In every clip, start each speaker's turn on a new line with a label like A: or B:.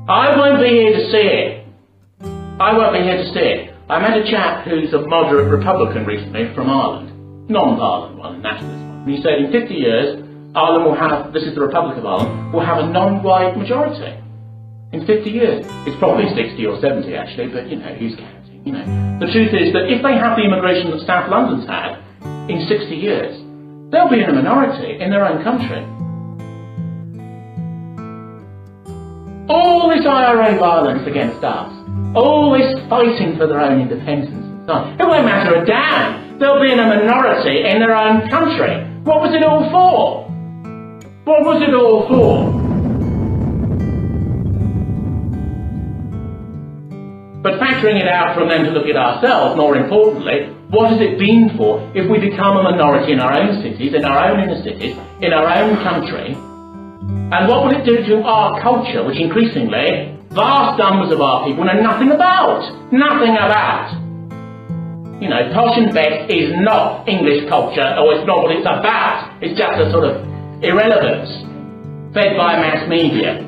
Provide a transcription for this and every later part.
A: I won't be here to see it. I won't be here to see it. I met a chap who's a moderate Republican recently from Ireland, non-violent one, nationalist one. And he said in 50 years, Ireland will have, this is the Republic of Ireland, will have a non-white majority. In 50 years. It's probably 60 or 70 actually, but you know, who's counting, you know. The truth is that if they have the immigration that South London's had in 60 years, they'll be in a minority in their own country. All this IRA violence against us, all this fighting for their own independence and so on, it won't matter a damn. They'll be in a minority in their own country. What was it all for? What was it all for? But factoring it out from them to look at ourselves, more importantly, what has it been for if we become a minority in our own cities, in our own inner cities, in our own country? And what will it do to our culture, which increasingly vast numbers of our people know nothing about? Nothing about. You know, posh and best is not English culture, or it's not what it's about. It's just a sort of irrelevance fed by mass media.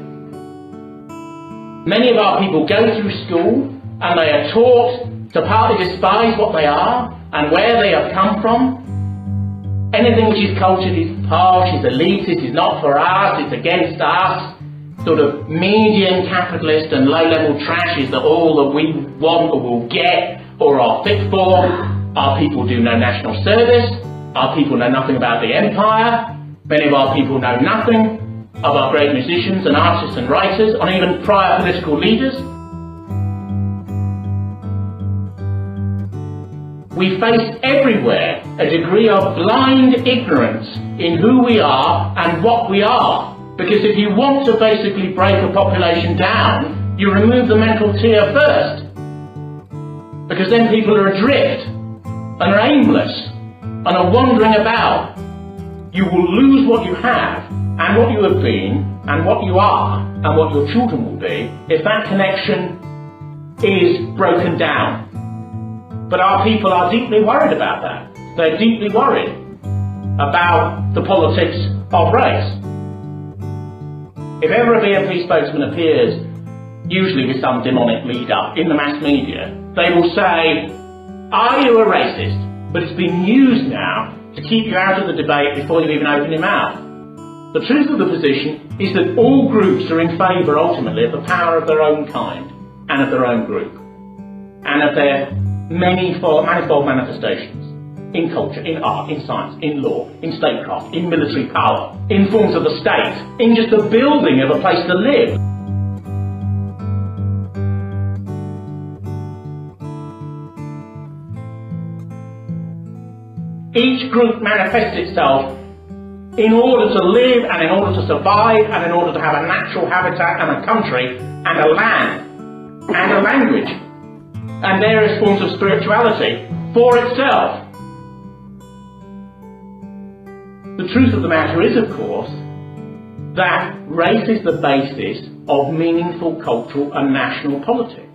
A: Many of our people go through school and they are taught to partly despise what they are and where they have come from. Anything which is cultured is posh, is elitist, is not for us, it's against us. Sort of median capitalist and low-level trash is all that we want or will get or are fit for. Our people do no national service. Our people know nothing about the empire. Many of our people know nothing of our great musicians and artists and writers, and even prior political leaders. We face everywhere a degree of blind ignorance in who we are and what we are. Because if you want to basically break a population down, you remove the mental tier first. Because then people are adrift and are aimless and are wandering about. You will lose what you have and what you have been and what you are and what your children will be if that connection is broken down. But our people are deeply worried about that. They're deeply worried about the politics of race. If ever a BNP spokesman appears, usually with some demonic leader in the mass media, they will say, "Are you a racist?" But it's been used now to keep you out of the debate before you even open your mouth. The truth of the position is that all groups are in favour ultimately of the power of their own kind and of their own group and of their manifold manifestations in culture, in art, in science, in law, in statecraft, in military power, in forms of the state, in just the building of a place to live. Each group manifests itself in order to live and in order to survive and in order to have a natural habitat and a country and a land and a language and various forms of spirituality for itself. The truth of the matter is, of course, that race is the basis of meaningful cultural and national politics.